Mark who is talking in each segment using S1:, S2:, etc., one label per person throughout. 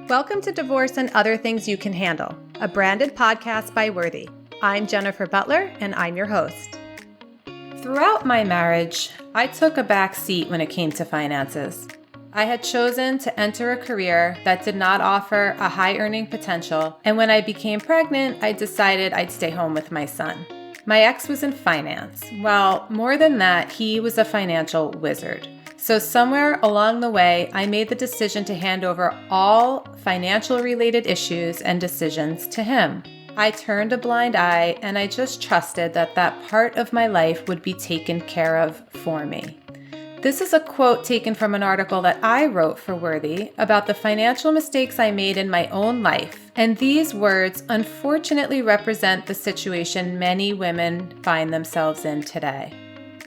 S1: Welcome to Divorce and Other Things You Can Handle, a branded podcast by Worthy. I'm Jennifer Butler, and I'm your host. Throughout my marriage, I took a back seat when it came to finances. I had chosen to enter a career that did not offer a high earning potential, and when I became pregnant, I decided I'd stay home with my son. My ex was in finance. Well, more than that, he was a financial wizard. So somewhere along the way, I made the decision to hand over all financial related issues and decisions to him. I turned a blind eye and I just trusted that that part of my life would be taken care of for me. This is a quote taken from an article that I wrote for Worthy about the financial mistakes I made in my own life. And these words unfortunately represent the situation many women find themselves in today.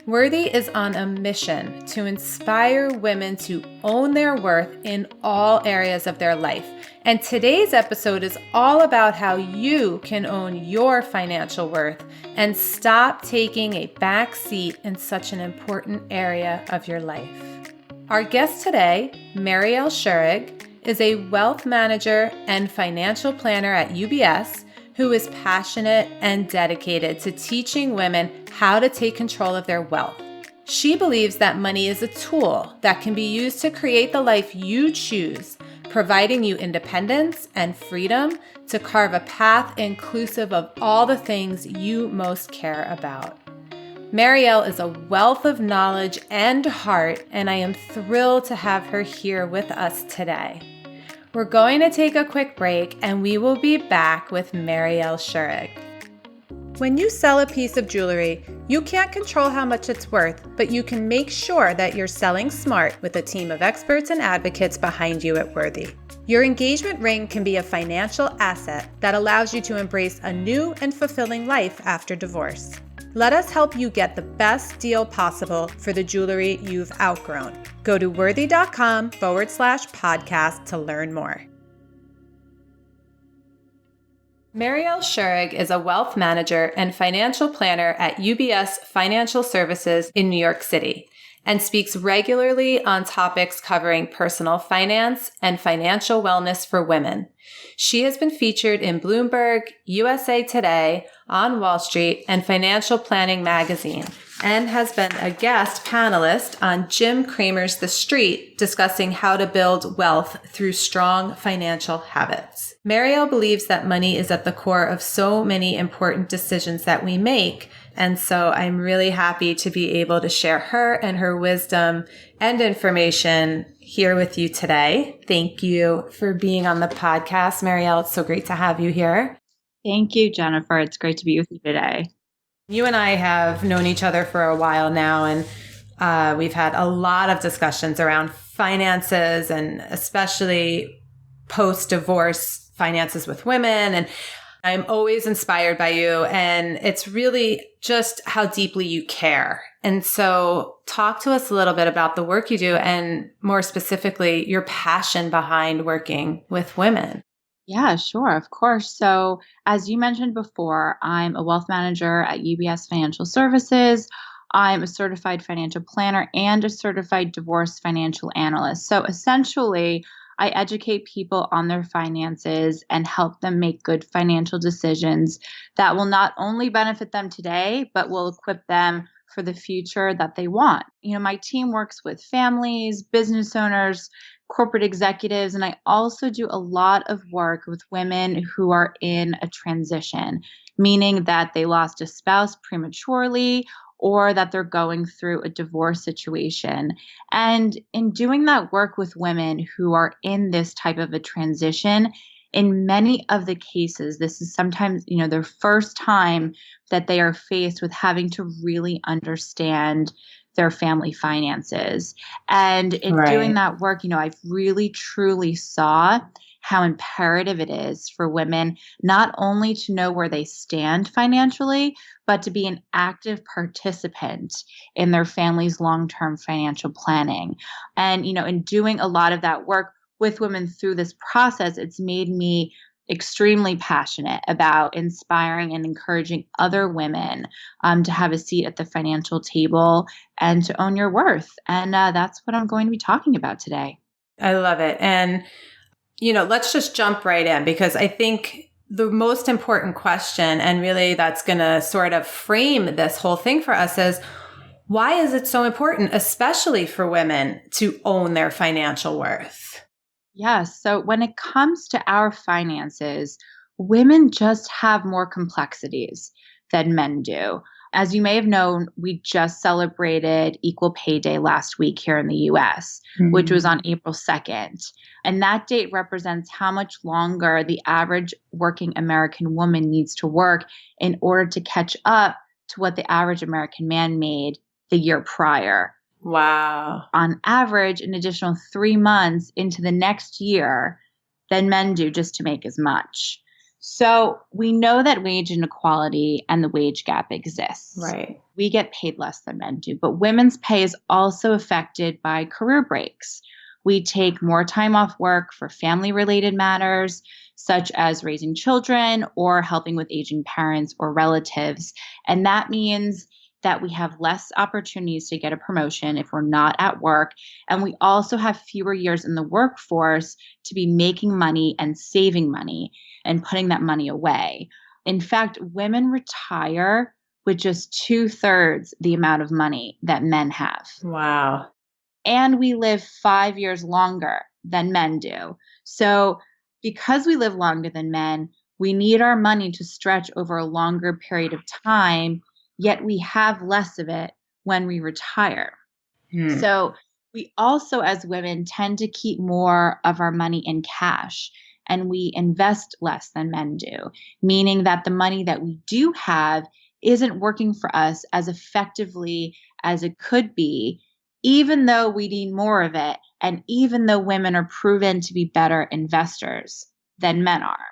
S1: Worthy is on a mission to inspire women to own their worth in all areas of their life. And today's episode is all about how you can own your financial worth and stop taking a back seat in such an important area of your life. Our guest today, Marielle Schurig, is a wealth manager and financial planner at UBS who is passionate and dedicated to teaching women how to take control of their wealth. She believes that money is a tool that can be used to create the life you choose, providing you independence and freedom to carve a path inclusive of all the things you most care about. Marielle is a wealth of knowledge and heart, and I am thrilled to have her here with us today. We're going to take a quick break and we will be back with Marielle Schurig. When you sell a piece of jewelry, you can't control how much it's worth, but you can make sure that you're selling smart with a team of experts and advocates behind you at Worthy. Your engagement ring can be a financial asset that allows you to embrace a new and fulfilling life after divorce. Let us help you get the best deal possible for the jewelry you've outgrown. Go to worthy.com/podcast to learn more. Marielle Schurig is a wealth manager and financial planner at UBS Financial Services in New York City and speaks regularly on topics covering personal finance and financial wellness for women. She has been featured in Bloomberg, USA Today, On Wall Street, and Financial Planning magazine, and has been a guest panelist on Jim Cramer's The Street, discussing how to build wealth through strong financial habits. Marielle believes that money is at the core of so many important decisions that we make, and so I'm really happy to be able to share her and her wisdom and information here with you today. Thank you for being on the podcast, Marielle. It's so great to have you here.
S2: Thank you, Jennifer. It's great to be with you today.
S1: You and I have known each other for a while now, and we've had a lot of discussions around finances and especially post-divorce finances with women. And I'm always inspired by you, and it's really just how deeply you care. And so talk to us a little bit about the work you do and more specifically, your passion behind working with women.
S2: Yeah, sure. Of course. So as you mentioned before, I'm a wealth manager at UBS Financial Services. I'm a certified financial planner and a certified divorce financial analyst. So essentially, I educate people on their finances and help them make good financial decisions that will not only benefit them today, but will equip them for the future that they want. You know, my team works with families, business owners, corporate executives, and I also do a lot of work with women who are in a transition, meaning that they lost a spouse prematurely or that they're going through a divorce situation. And in doing that work with women who are in this type of a transition, in many of the cases, this is sometimes, their first time that they are faced with having to really understand their family finances. And in doing that work, I've really truly saw how imperative it is for women not only to know where they stand financially, but to be an active participant in their family's long-term financial planning. And, in doing a lot of that work with women through this process, it's made me extremely passionate about inspiring and encouraging other women to have a seat at the financial table and to own your worth. And that's what I'm going to be talking about today.
S1: I love it. And let's just jump right in, because I think the most important question, and really that's going to sort of frame this whole thing for us, is why is it so important, especially for women, to own their financial worth?
S2: Yes. So when it comes to our finances, women just have more complexities than men do. As you may have known, we just celebrated Equal Pay Day last week here in the US, which was on April 2nd. And that date represents how much longer the average working American woman needs to work in order to catch up to what the average American man made the year prior.
S1: Wow.
S2: On average, an additional 3 months into the next year than men do just to make as much. So we know that wage inequality and the wage gap exists.
S1: Right.
S2: We get paid less than men do, but women's pay is also affected by career breaks. We take more time off work for family-related matters, such as raising children or helping with aging parents or relatives. And that means that we have less opportunities to get a promotion if we're not at work. And we also have fewer years in the workforce to be making money and saving money and putting that money away. In fact, women retire with just 2/3 the amount of money that men have.
S1: Wow.
S2: And we live 5 years longer than men do. So because we live longer than men, we need our money to stretch over a longer period of time, yet we have less of it when we retire. So we also, as women, tend to keep more of our money in cash, and we invest less than men do, meaning that the money that we do have isn't working for us as effectively as it could be, even though we need more of it, and even though women are proven to be better investors than men are.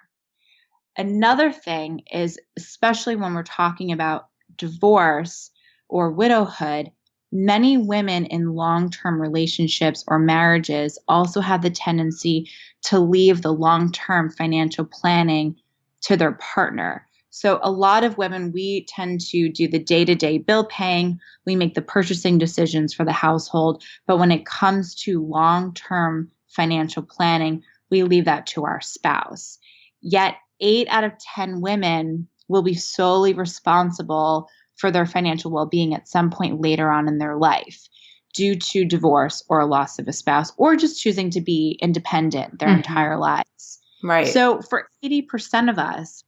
S2: Another thing is, especially when we're talking about divorce or widowhood, many women in long-term relationships or marriages also have the tendency to leave the long-term financial planning to their partner. So a lot of women, we tend to do the day-to-day bill paying, we make the purchasing decisions for the household, but when it comes to long-term financial planning, we leave that to our spouse. Yet 8 out of 10 women will be solely responsible for their financial well-being at some point later on in their life due to divorce or a loss of a spouse, or just choosing to be independent their entire lives.
S1: Right.
S2: So for 80% of us,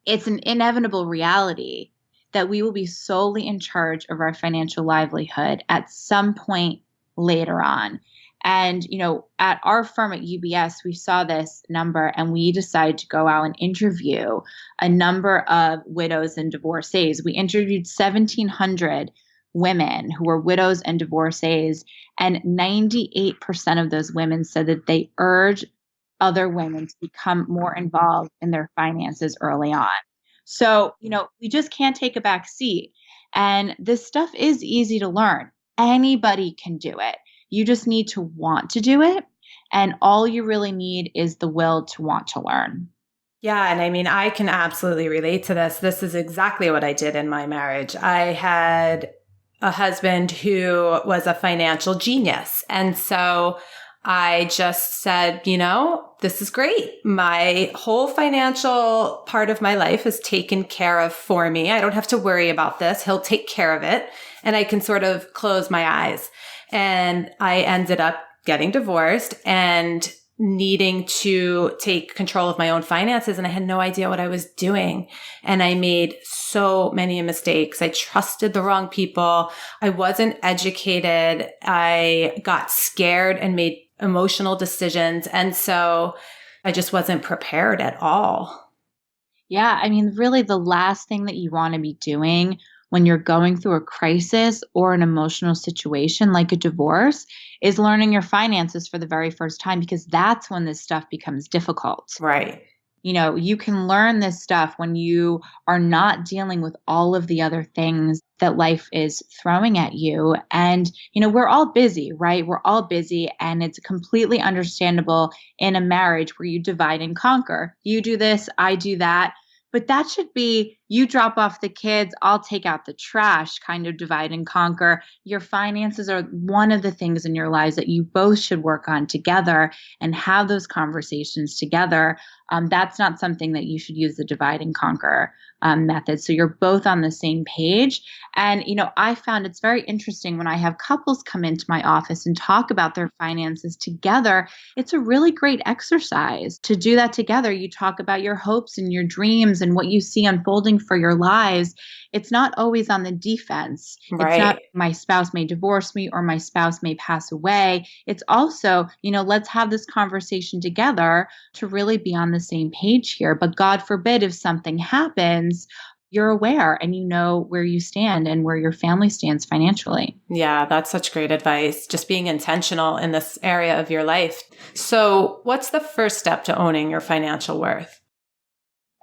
S2: it's an inevitable reality that we will be solely in charge of our financial livelihood at some point later on. And, at our firm at UBS, we saw this number and we decided to go out and interview a number of widows and divorcees. We interviewed 1,700 women who were widows and divorcees, and 98% of those women said that they urge other women to become more involved in their finances early on. So, we just can't take a back seat. And this stuff is easy to learn. Anybody can do it. You just need to want to do it. And all you really need is the will to want to learn.
S1: Yeah. And I mean, I can absolutely relate to this. This is exactly what I did in my marriage. I had a husband who was a financial genius. And so I just said, this is great. My whole financial part of my life is taken care of for me. I don't have to worry about this. He'll take care of it. And I can sort of close my eyes. And I ended up getting divorced and needing to take control of my own finances. And I had no idea what I was doing. And I made so many mistakes. I trusted the wrong people. I wasn't educated. I got scared and made emotional decisions. And so I just wasn't prepared at all.
S2: Yeah. I mean, really the last thing that you want to be doing when you're going through a crisis or an emotional situation like a divorce is learning your finances for the very first time, because that's when this stuff becomes difficult.
S1: Right.
S2: You can learn this stuff when you are not dealing with all of the other things that life is throwing at you. And, we're all busy, right? We're all busy. And it's completely understandable in a marriage where you divide and conquer. You do this, I do that. But that should be, you drop off the kids, I'll take out the trash, kind of divide and conquer. Your finances are one of the things in your lives that you both should work on together and have those conversations together. That's not something that you should use the divide and conquer method. So you're both on the same page. And, I found it's very interesting when I have couples come into my office and talk about their finances together. It's a really great exercise to do that together. You talk about your hopes and your dreams and what you see unfolding for your lives. It's not always on the defense. It's not
S1: Right.
S2: my spouse may divorce me or my spouse may pass away. It's also, let's have this conversation together to really be on the same page here. But God forbid if something happens, you're aware and you know where you stand and where your family stands financially.
S1: Yeah, that's such great advice. Just being intentional in this area of your life. So, what's the first step to owning your financial worth?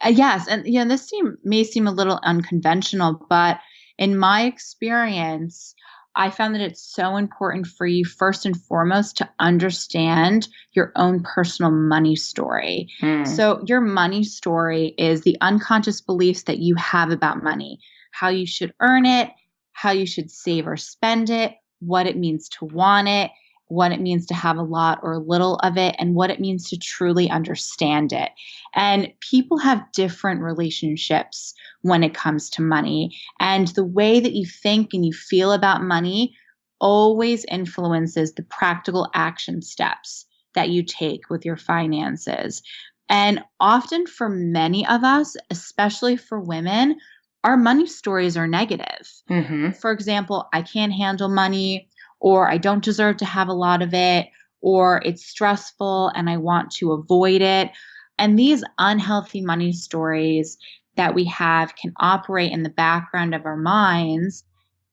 S2: Yes. And this may seem a little unconventional, but in my experience, I found that it's so important for you, first and foremost, to understand your own personal money story.
S1: Hmm.
S2: So, your money story is the unconscious beliefs that you have about money, how you should earn it, how you should save or spend it, what it means to want it, what it means to have a lot or little of it, and what it means to truly understand it. And people have different relationships when it comes to money. And the way that you think and you feel about money always influences the practical action steps that you take with your finances. And often for many of us, especially for women, our money stories are negative.
S1: Mm-hmm.
S2: For example, I can't handle money, or I don't deserve to have a lot of it, or it's stressful and I want to avoid it. And these unhealthy money stories that we have can operate in the background of our minds,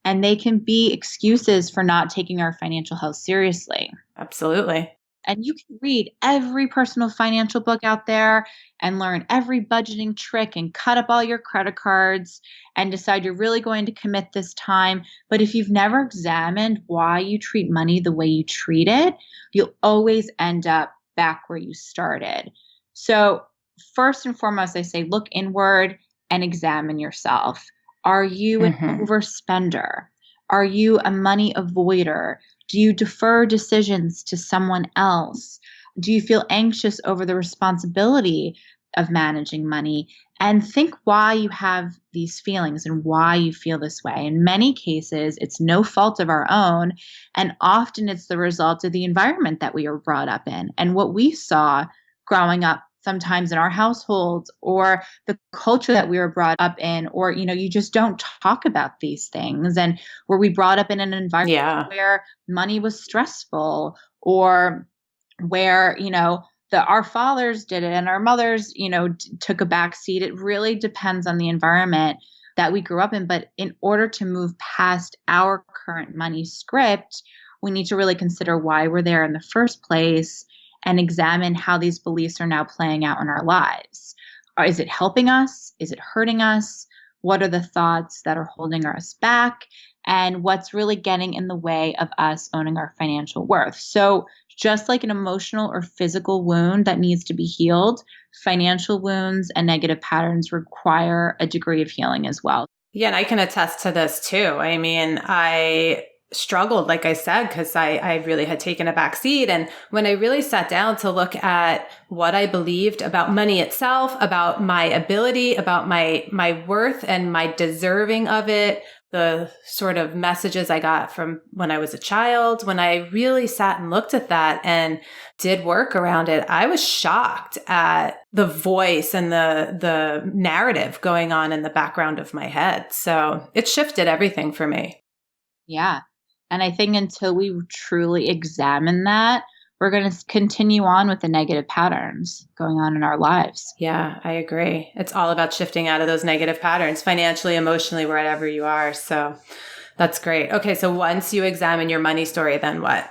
S2: and they can be excuses for not taking our financial health seriously.
S1: Absolutely.
S2: And you can read every personal financial book out there and learn every budgeting trick and cut up all your credit cards and decide you're really going to commit this time. But if you've never examined why you treat money the way you treat it, you'll always end up back where you started. So, first and foremost, I say look inward and examine yourself. Are you an
S1: Mm-hmm.
S2: overspender? Are you a money avoider? Do you defer decisions to someone else? Do you feel anxious over the responsibility of managing money? And think why you have these feelings and why you feel this way. In many cases, it's no fault of our own. And often it's the result of the environment that we were brought up in and what we saw growing up sometimes in our households, or the culture that we were brought up in, or you just don't talk about these things. And were we brought up in an environment
S1: Yeah.
S2: where money was stressful, or where our fathers did it and our mothers took a back seat? It really depends on the environment that we grew up in. But in order to move past our current money script, we need to really consider why we're there in the first place and examine how these beliefs are now playing out in our lives. Is it helping us? Is it hurting us? What are the thoughts that are holding us back? And what's really getting in the way of us owning our financial worth? So, just like an emotional or physical wound that needs to be healed, financial wounds and negative patterns require a degree of healing as well.
S1: Yeah, and I can attest to this too. I mean, I struggled, like I said, because I really had taken a back seat. And when I really sat down to look at what I believed about money itself, about my ability, about my worth and my deserving of it, the sort of messages I got from when I was a child, when I really sat and looked at that and did work around it, I was shocked at the voice and the narrative going on in the background of my head. So it shifted everything for me.
S2: Yeah. And I think until we truly examine that, we're going to continue on with the negative patterns going on in our lives.
S1: Yeah, I agree. It's all about shifting out of those negative patterns, financially, emotionally, wherever you are. So that's great. Okay, so once you examine your money story, then what?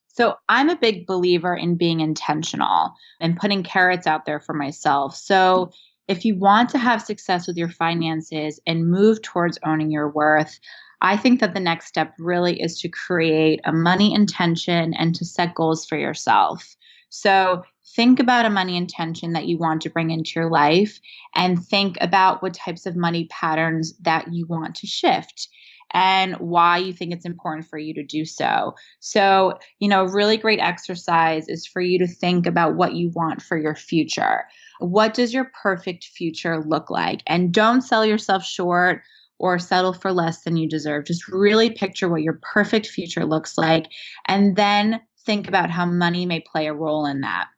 S2: So I'm a big believer in being intentional and putting carrots out there for myself. So if you want to have success with your finances and move towards owning your worth, I think that the next step really is to create a money intention and to set goals for yourself. So think about a money intention that you want to bring into your life and think about what types of money patterns that you want to shift and why you think it's important for you to do so. So, a really great exercise is for you to think about what you want for your future. What does your perfect future look like? And don't sell yourself short or settle for less than you deserve. Just really picture what your perfect future looks like, and then think about how money may play a role in that.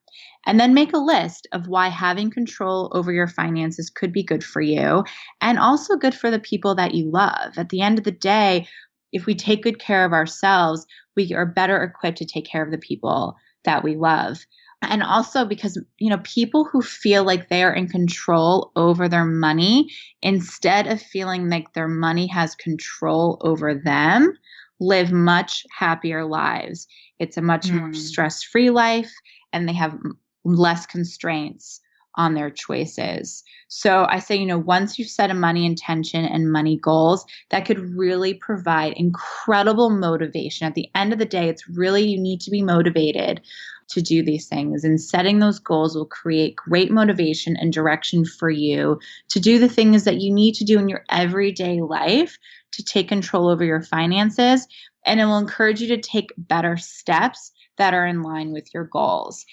S2: And then make a list of why having control over your finances could be good for you and also good for the people that you love. At the end of the day, if we take good care of ourselves, we are better equipped to take care of the people that we love. And also because, people who feel like they are in control over their money, instead of feeling like their money has control over them, live much happier lives. It's a much more stress-free life, and they have less constraints on their choices. So I say, once you set a money intention and money goals, that could really provide incredible motivation. At the end of the day, it's really, you need to be motivated to do these things. And setting those goals will create great motivation and direction for you to do the things that you need to do in your everyday life to take control over your finances. And it will encourage you to take better steps that are in line with your goals.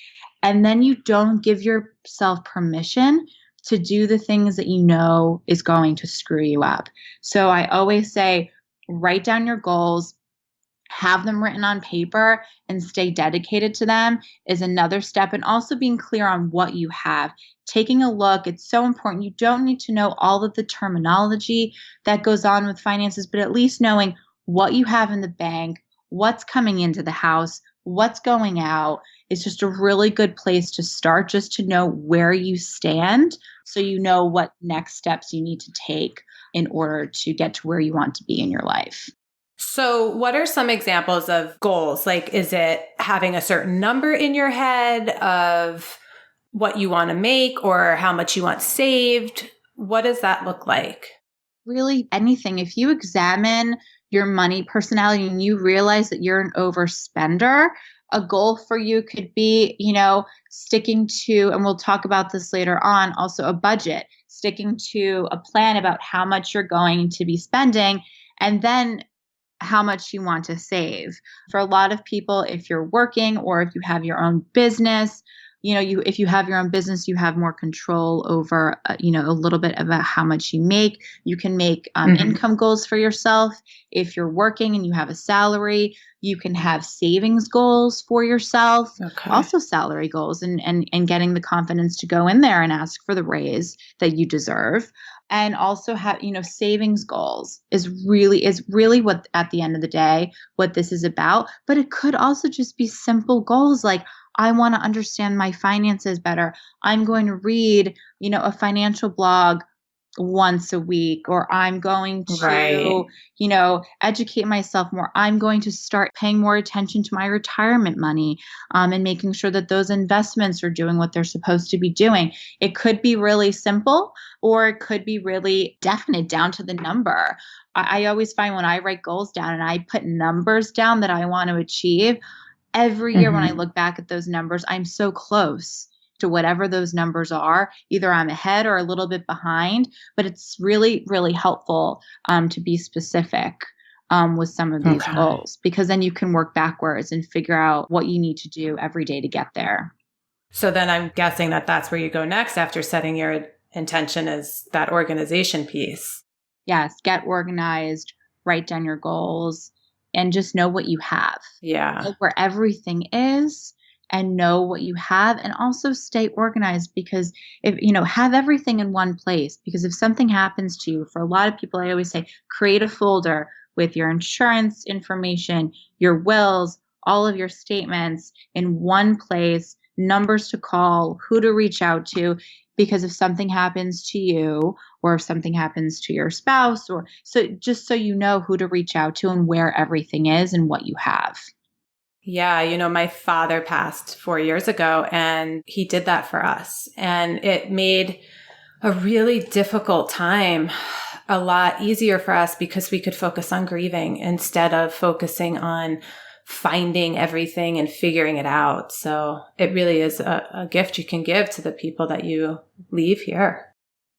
S2: And then you don't give yourself permission to do the things that you know is going to screw you up. So I always say, write down your goals, have them written on paper, and stay dedicated to them is another step. And also being clear on what you have. Taking a look, it's so important. You don't need to know all of the terminology that goes on with finances, but at least knowing what you have in the bank, what's coming into the house, what's going out is just a really good place to start, just to know where you stand so you know what next steps you need to take in order to get to where you want to be in your life.
S1: So what are some examples of goals? Like, is it having a certain number in your head of what you want to make or how much you want saved? What does that look like?
S2: Really anything. If you examine your money personality and you realize that you're an overspender, a goal for you could be, sticking to, and we'll talk about this later on, also a budget, sticking to a plan about how much you're going to be spending, and then how much you want to save. For a lot of people, if you're working or if you have your own business, if you have your own business, you have more control over, a little bit about how much you make. You can make income goals for yourself. If you're working and you have a salary, you can have savings goals for yourself, also salary goals, and getting the confidence to go in there and ask for the raise that you deserve. And also have, savings goals is really what, at the end of the day, what this is about. But it could also just be simple goals like, I want to understand my finances better. I'm going to read, a financial blog once a week, or I'm going to, educate myself more. I'm going to start paying more attention to my retirement money, and making sure that those investments are doing what they're supposed to be doing. It could be really simple, or it could be really definite down to the number. I always find when I write goals down and I put numbers down that I want to achieve, every year when I look back at those numbers, I'm so close to whatever those numbers are. Either I'm ahead or a little bit behind, but it's really, really helpful to be specific with some of these goals, because then you can work backwards and figure out what you need to do every day to get there.
S1: So then I'm guessing that that's where you go next after setting your intention, is that organization piece.
S2: Yes, get organized, write down your goals, and just know what you have.
S1: Yeah.
S2: Know where everything is and know what you have, and also stay organized, because if, have everything in one place, because if something happens to you, for a lot of people, I always say, create a folder with your insurance information, your wills, all of your statements in one place, numbers to call, who to reach out to, because if something happens to you, or if something happens to your spouse, or just so you know who to reach out to and where everything is and what you have.
S1: Yeah. My father passed 4 years ago, and he did that for us. And it made a really difficult time a lot easier for us because we could focus on grieving instead of focusing on finding everything and figuring it out. So it really is a gift you can give to the people that you leave here.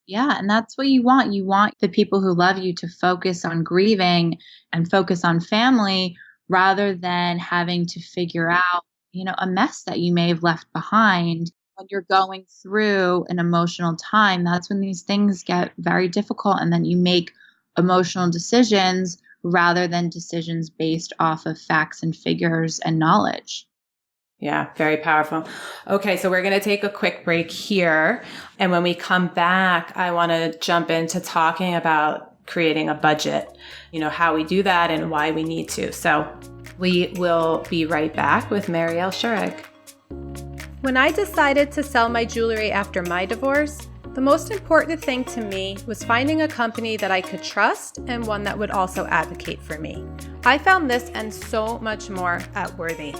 S2: Yeah, and that's what you want. You want the people who love you to focus on grieving and focus on family rather than having to figure out, a mess that you may have left behind. When you're going through an emotional time, that's when these things get very difficult. And then you make emotional decisions rather than decisions based off of facts and figures and knowledge.
S1: Yeah, very powerful. Okay, so we're going to take a quick break here. And when we come back, I want to jump into talking about creating a budget, how we do that and why we need to. So we will be right back with Marielle Schurig. When I decided to sell my jewelry after my divorce, the most important thing to me was finding a company that I could trust and one that would also advocate for me. I found this and so much more at Worthy.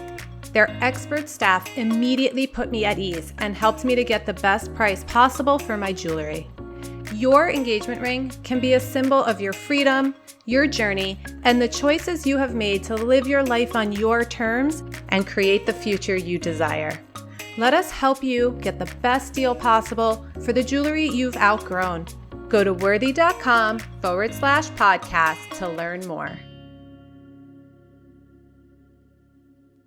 S1: Their expert staff immediately put me at ease and helped me to get the best price possible for my jewelry. Your engagement ring can be a symbol of your freedom, your journey, and the choices you have made to live your life on your terms and create the future you desire. Let us help you get the best deal possible for the jewelry you've outgrown. Go to worthy.com/podcast to learn more.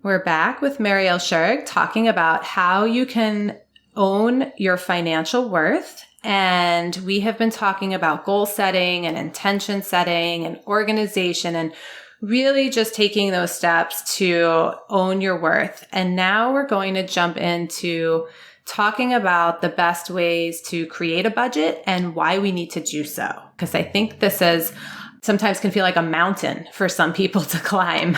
S1: We're back with Marielle Schurig talking about how you can own your financial worth. And we have been talking about goal setting and intention setting and organization and really just taking those steps to own your worth. And now we're going to jump into talking about the best ways to create a budget and why we need to do so. Because I think this is sometimes can feel like a mountain for some people to climb.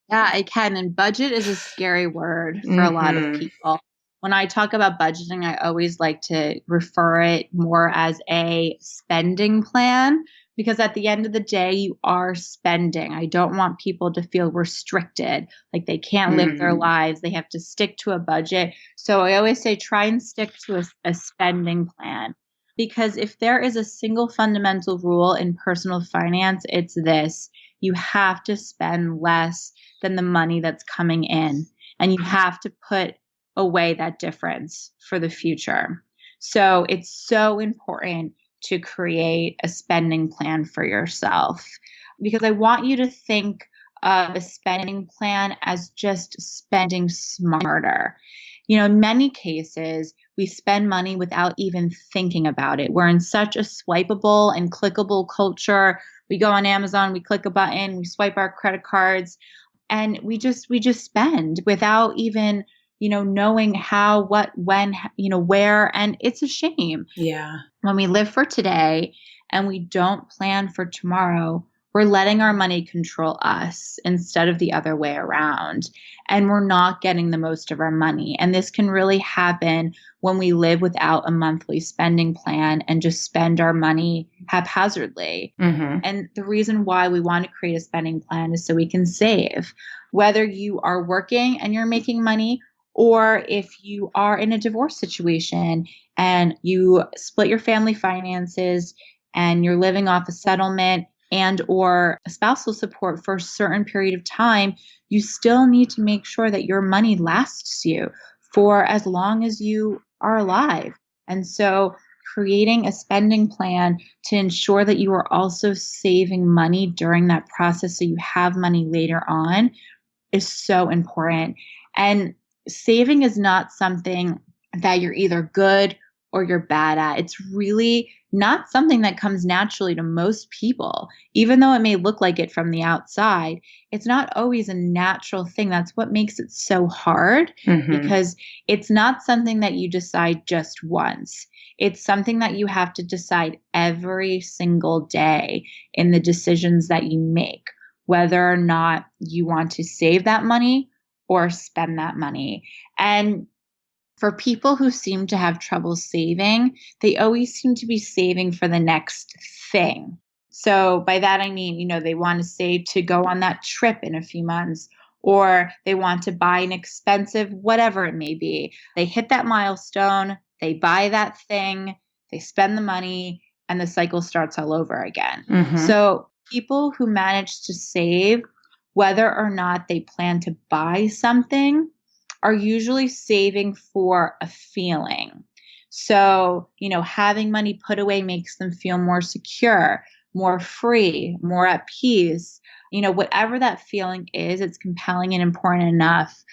S2: Yeah, it can. And budget is a scary word for a lot of people. When I talk about budgeting, I always like to refer it more as a spending plan because at the end of the day, you are spending. I don't want people to feel restricted, like they can't live their lives. They have to stick to a budget. So I always say try and stick to a spending plan. Because if there is a single fundamental rule in personal finance, it's this: you have to spend less than the money that's coming in. And you have to put away that difference for the future. So it's so important to create a spending plan for yourself because I want you to think of a spending plan as just spending smarter. In many cases, we spend money without even thinking about it. We're in such a swipeable and clickable culture. We go on Amazon, we click a button, we swipe our credit cards, and we just spend without even, knowing how, what, when, where. And it's a shame.
S1: Yeah.
S2: When we live for today and we don't plan for tomorrow, we're letting our money control us instead of the other way around. And we're not getting the most of our money. And this can really happen when we live without a monthly spending plan and just spend our money haphazardly. And the reason why we want to create a spending plan is so we can save. Whether you are working and you're making money, or if you are in a divorce situation and you split your family finances and you're living off a settlement and or spousal support for a certain period of time, you still need to make sure that your money lasts you for as long as you are alive. And so creating a spending plan to ensure that you are also saving money during that process so you have money later on is so important. And saving is not something that you're either good or you're bad at. It's really not something that comes naturally to most people. Even though it may look like it from the outside, it's not always a natural thing. That's what makes it so hard because it's not something that you decide just once. It's something that you have to decide every single day in the decisions that you make, whether or not you want to save that money or spend that money. And for people who seem to have trouble saving, they always seem to be saving for the next thing. So by that, I mean, they want to save to go on that trip in a few months, or they want to buy an expensive, whatever it may be. They hit that milestone, they buy that thing, they spend the money, and the cycle starts all over again. So people who manage to save whether or not they plan to buy something, are usually saving for a feeling. So, having money put away makes them feel more secure, more free, more at peace. Whatever that feeling is, it's compelling and important enough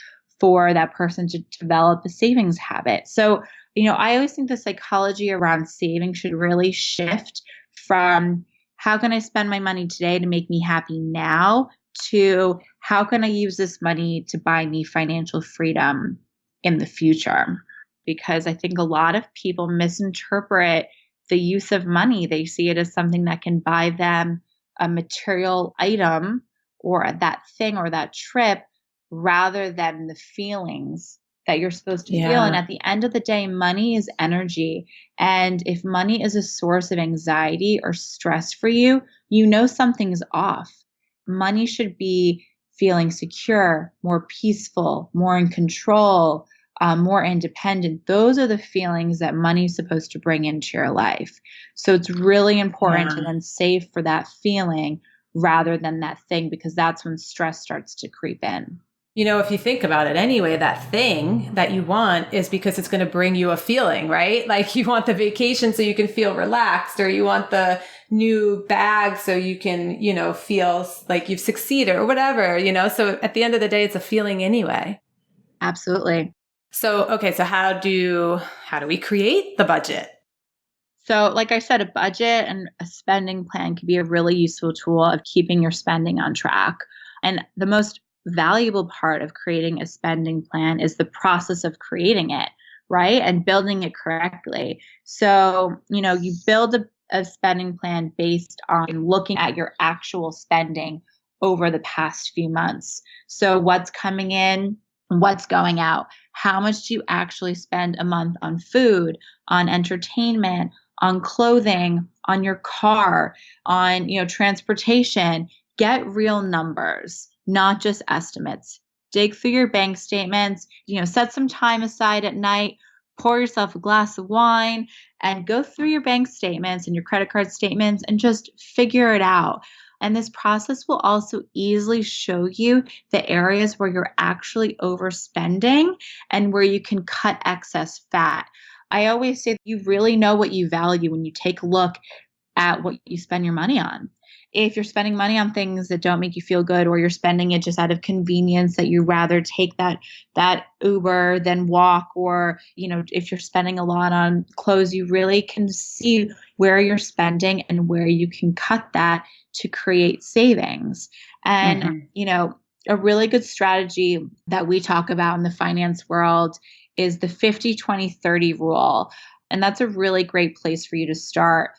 S2: for that person to develop a savings habit. So, I always think the psychology around saving should really shift from how can I spend my money today to make me happy now to how can I use this money to buy me financial freedom in the future? Because I think a lot of people misinterpret the use of money. They see it as something that can buy them a material item or that thing or that trip rather than the feelings that you're supposed to feel. And
S1: Yeah.
S2: at the end of the day, money is energy. And if money is a source of anxiety or stress for you, something's off. Money should be feeling secure, more peaceful, more in control, more independent. Those are the feelings that money is supposed to bring into your life. So it's really important to then save for that feeling rather than that thing, because that's when stress starts to creep in.
S1: If you think about it anyway, that thing that you want is because it's going to bring you a feeling, right? Like you want the vacation so you can feel relaxed, or you want the new bag so you can, feel like you've succeeded or whatever, So at the end of the day, it's a feeling anyway.
S2: Absolutely.
S1: So, okay. So how do we create the budget?
S2: So like I said, a budget and a spending plan can be a really useful tool of keeping your spending on track. And the most valuable part of creating a spending plan is the process of creating it, right? And building it correctly. So, you build a spending plan based on looking at your actual spending over the past few months. So what's coming in, what's going out, how much do you actually spend a month on food, on entertainment, on clothing, on your car, on, transportation. Get real numbers, not just estimates. Dig through your bank statements, set some time aside at night, pour yourself a glass of wine and go through your bank statements and your credit card statements and just figure it out. And this process will also easily show you the areas where you're actually overspending and where you can cut excess fat. I always say that you really know what you value when you take a look at what you spend your money on. If you're spending money on things that don't make you feel good, or you're spending it just out of convenience, that you rather take that Uber than walk, or if you're spending a lot on clothes, you really can see where you're spending and where you can cut that to create savings. And a really good strategy that we talk about in the finance world is the 50-20-30 rule. And that's a really great place for you to start.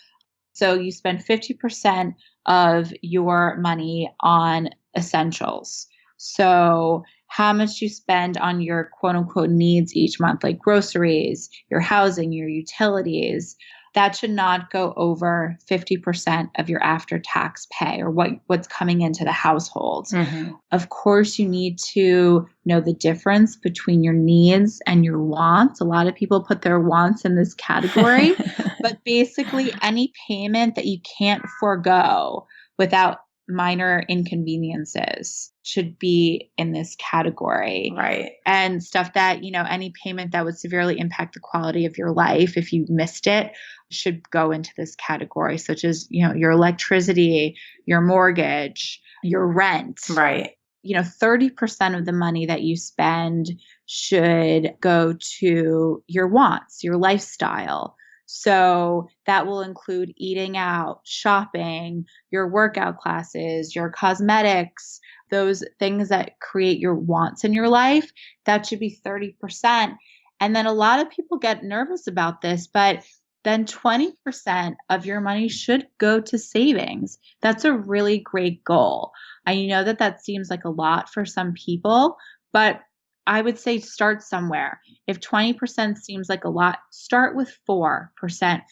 S2: So you spend 50% of your money on essentials. So how much you spend on your quote unquote needs each month, like groceries, your housing, your utilities, that should not go over 50% of your after-tax pay, or what's coming into the household.
S1: Mm-hmm.
S2: Of course, you need to know the difference between your needs and your wants. A lot of people put their wants in this category, but basically any payment that you can't forego without minor inconveniences should be in this category.
S1: Right.
S2: And stuff that, any payment that would severely impact the quality of your life if you missed it should go into this category, such as, your electricity, your mortgage, your rent.
S1: Right.
S2: 30% of the money that you spend should go to your wants, your lifestyle. So that will include eating out, shopping, your workout classes, your cosmetics, those things that create your wants in your life. That should be 30%. And then a lot of people get nervous about this, but then 20% of your money should go to savings. That's a really great goal. I know that seems like a lot for some people, but I would say start somewhere. If 20% seems like a lot, start with 4%,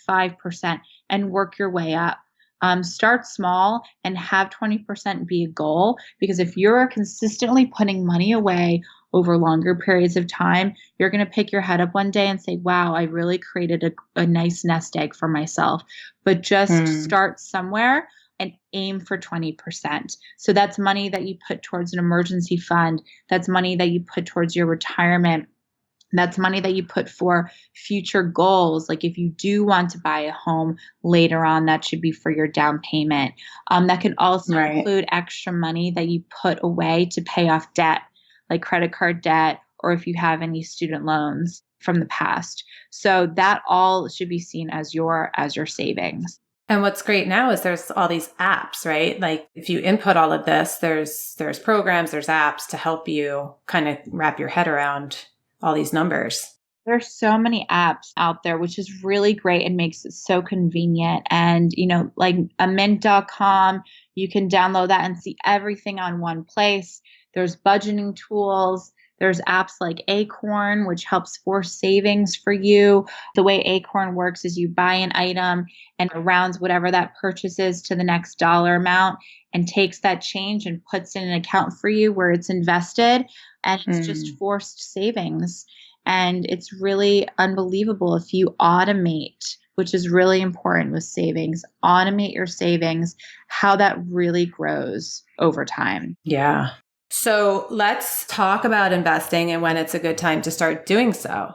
S2: 5%, and work your way up. Start small and have 20% be a goal, because if you're consistently putting money away over longer periods of time, you're going to pick your head up one day and say, wow, I really created a nice nest egg for myself. But just start somewhere. and aim for 20%. So that's money that you put towards an emergency fund. That's money that you put towards your retirement. That's money that you put for future goals. Like if you do want to buy a home later on, that should be for your down payment. That can also include extra money that you put away to pay off debt, like credit card debt, or if you have any student loans from the past. So that all should be seen as your savings.
S1: And what's great now is there's all these apps, right? Like if you input all of this, there's programs, there's apps to help you kind of wrap your head around all these numbers.
S2: There's so many apps out there, which is really great and makes it so convenient. And, like a mint.com, you can download that and see everything on one place. There's budgeting tools. There's apps like Acorn, which helps force savings for you. The way Acorn works is you buy an item and it rounds whatever that purchase is to the next dollar amount and takes that change and puts in an account for you where it's invested. And it's just forced savings. And it's really unbelievable if you automate, which is really important with savings, automate your savings, how that really grows over time.
S1: Yeah. So let's talk about investing and when it's a good time to start doing so.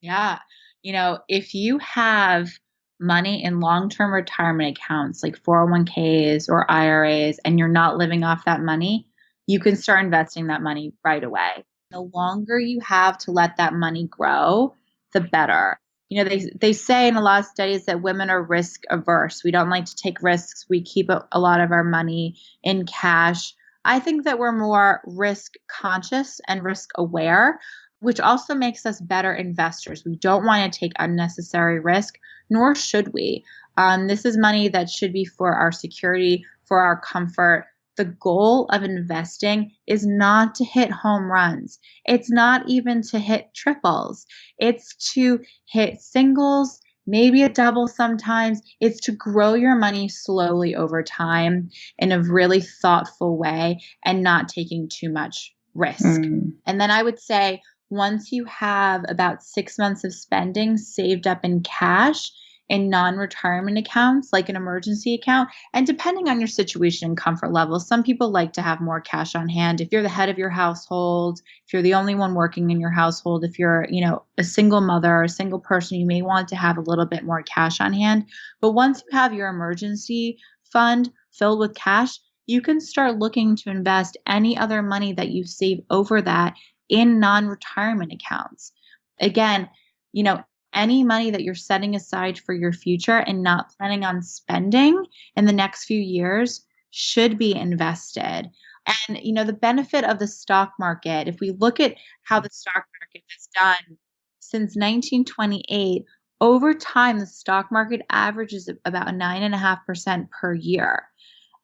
S2: Yeah. If you have money in long-term retirement accounts like 401ks or IRAs, and you're not living off that money, you can start investing that money right away. The longer you have to let that money grow, the better. They say in a lot of studies that women are risk averse. We don't like to take risks. We keep a lot of our money in cash. I think that we're more risk conscious and risk aware, which also makes us better investors. We don't want to take unnecessary risk, nor should we. This is money that should be for our security, for our comfort. The goal of investing is not to hit home runs. It's not even to hit triples. It's to hit singles, maybe a double sometimes. It's to grow your money slowly over time in a really thoughtful way and not taking too much risk. And then I would say once you have about 6 months of spending saved up in cash in non-retirement accounts, like an emergency account, and depending on your situation and comfort level, some people like to have more cash on hand. If you're the head of your household, if you're the only one working in your household, if you're, a single mother or a single person, you may want to have a little bit more cash on hand. But once you have your emergency fund filled with cash, you can start looking to invest any other money that you save over that in non-retirement accounts. Again, any money that you're setting aside for your future and not planning on spending in the next few years should be invested. And, the benefit of the stock market, if we look at how the stock market has done since 1928, over time, the stock market averages about 9.5% per year.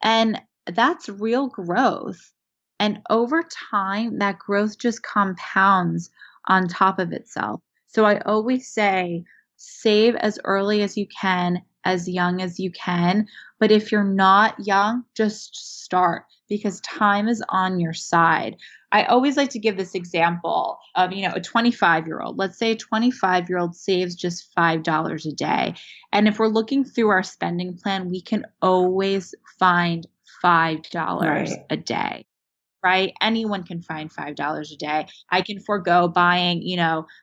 S2: And that's real growth. And over time, that growth just compounds on top of itself. So I always say, save as early as you can, as young as you can. But if you're not young, just start because time is on your side. I always like to give this example of, a 25-year-old. Let's say a 25-year-old saves just $5 a day. And if we're looking through our spending plan, we can always find $5 a day. Right? Anyone can find $5 a day. I can forego buying,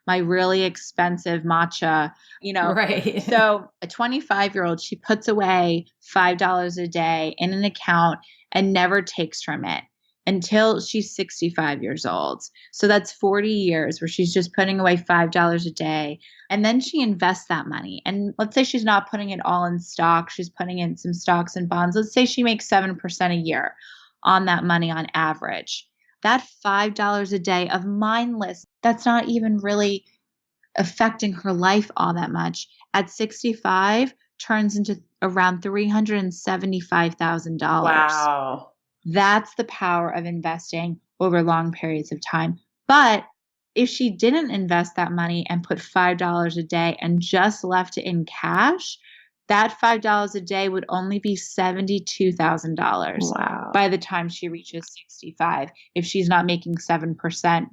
S2: my really expensive matcha,
S1: Right.
S2: So a 25-year-old, she puts away $5 a day in an account and never takes from it until she's 65 years old. So that's 40 years where she's just putting away $5 a day. And then she invests that money. And let's say she's not putting it all in stock. She's putting in some stocks and bonds. Let's say she makes 7% a year on that money on average. That $5 a day of mindless, that's not even really affecting her life all that much. At 65, turns into around $375,000.
S1: Wow.
S2: That's the power of investing over long periods of time. But if she didn't invest that money and put $5 a day and just left it in cash, that $5 a day would only be $72,000 by the time she reaches 65 if she's not making 7%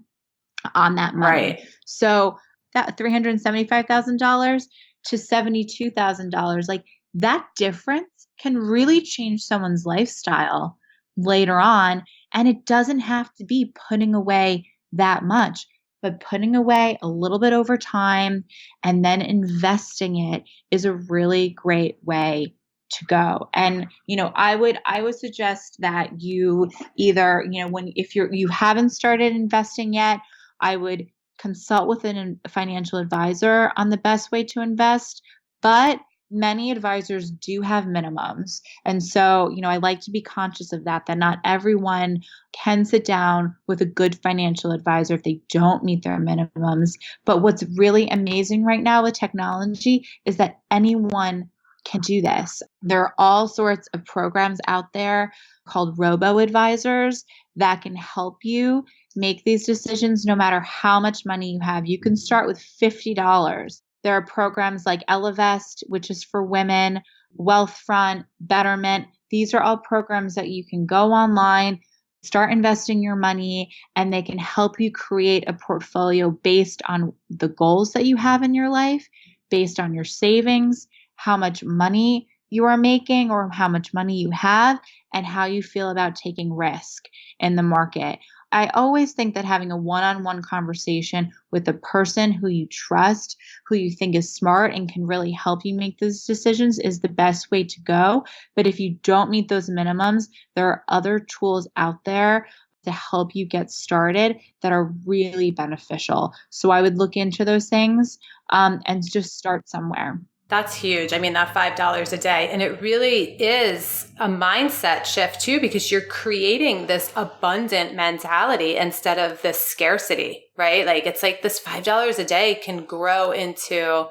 S2: on that money.
S1: Right.
S2: So that $375,000 to $72,000, like that difference can really change someone's lifestyle later on. And it doesn't have to be putting away that much, but putting away a little bit over time and then investing it is a really great way to go. And I would suggest that you either, if you haven't started investing yet, I would consult with a financial advisor on the best way to invest. But many advisors do have minimums. And so, I like to be conscious of that not everyone can sit down with a good financial advisor if they don't meet their minimums. But what's really amazing right now with technology is that anyone can do this. There are all sorts of programs out there called robo-advisors that can help you make these decisions no matter how much money you have. You can start with $50. There are programs like Elevest, which is for women, Wealthfront, Betterment. These are all programs that you can go online, start investing your money, and they can help you create a portfolio based on the goals that you have in your life, based on your savings, how much money you are making or how much money you have, and how you feel about taking risk in the market. I always think that having a one-on-one conversation with a person who you trust, who you think is smart and can really help you make those decisions is the best way to go. But if you don't meet those minimums, there are other tools out there to help you get started that are really beneficial. So I would look into those things and just start somewhere.
S1: That's huge. I mean, that $5 a day. And it really is a mindset shift too, because you're creating this abundant mentality instead of this scarcity, right? Like it's like this $5 a day can grow into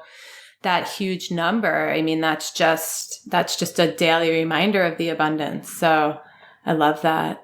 S1: that huge number. I mean, that's just a daily reminder of the abundance. So I love that.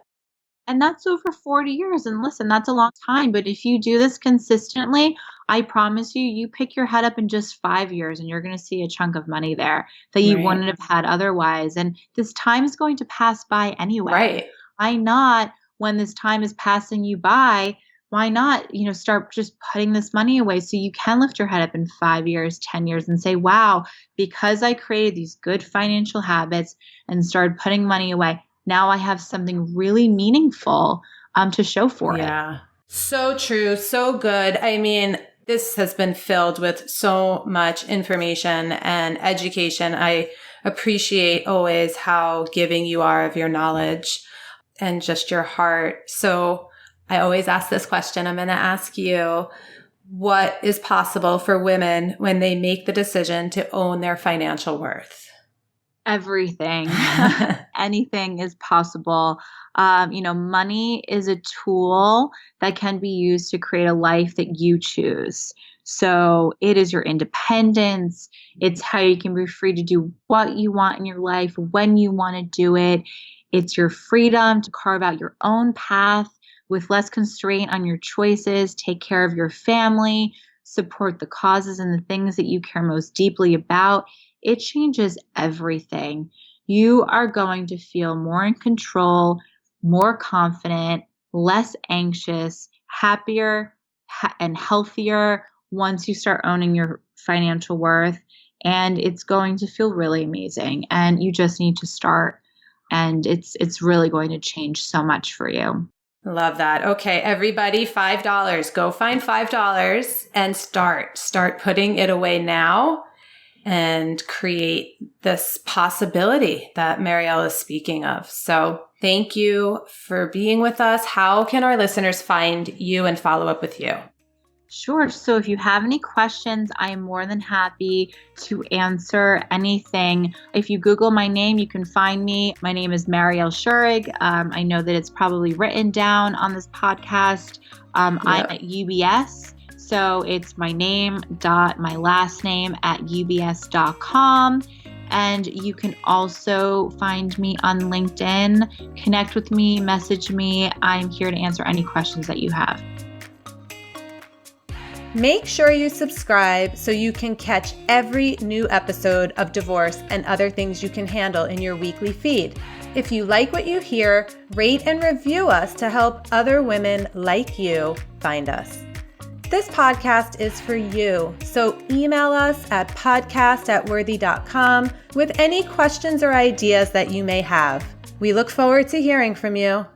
S2: And that's over 40 years. And listen, that's a long time. But if you do this consistently, I promise you pick your head up in just 5 years and you're going to see a chunk of money there that you wouldn't have had otherwise. And this time is going to pass by anyway.
S1: Right.
S2: Why not, when this time is passing you by, why not, start just putting this money away so you can lift your head up in 5 years, 10 years and say, wow, because I created these good financial habits and started putting money away, now I have something really meaningful to show for it.
S1: Yeah. So true. So good. I mean, this has been filled with so much information and education. I appreciate always how giving you are of your knowledge and just your heart. So I always ask this question. I'm going to ask you, what is possible for women when they make the decision to own their financial worth?
S2: Everything. Anything is possible. Money is a tool that can be used to create a life that you choose. So it is your independence. It's how you can be free to do what you want in your life, when you want to do it. It's your freedom to carve out your own path with less constraint on your choices, take care of your family, support the causes and the things that you care most deeply about. It changes everything. You are going to feel more in control, more confident, less anxious, happier, and healthier once you start owning your financial worth. And it's going to feel really amazing. And you just need to start. And it's really going to change so much for you.
S1: Love that. Okay, everybody, $5. Go find $5 and start putting it away now. And create this possibility that Marielle is speaking of. So thank you for being with us. How can our listeners find you and follow up with you?
S2: Sure. So if you have any questions, I am more than happy to answer anything. If you Google my name, you can find me. My name is Marielle Schurig. I know that it's probably written down on this podcast. I'm at UBS. So it's my name dot my last name at ubs.com. And you can also find me on LinkedIn, connect with me, message me. I'm here to answer any questions that you have.
S1: Make sure you subscribe so you can catch every new episode of Divorce and Other Things You Can Handle in your weekly feed. If you like what you hear, rate and review us to help other women like you find us. This podcast is for you, so email us at podcast@worthy.com with any questions or ideas that you may have. We look forward to hearing from you.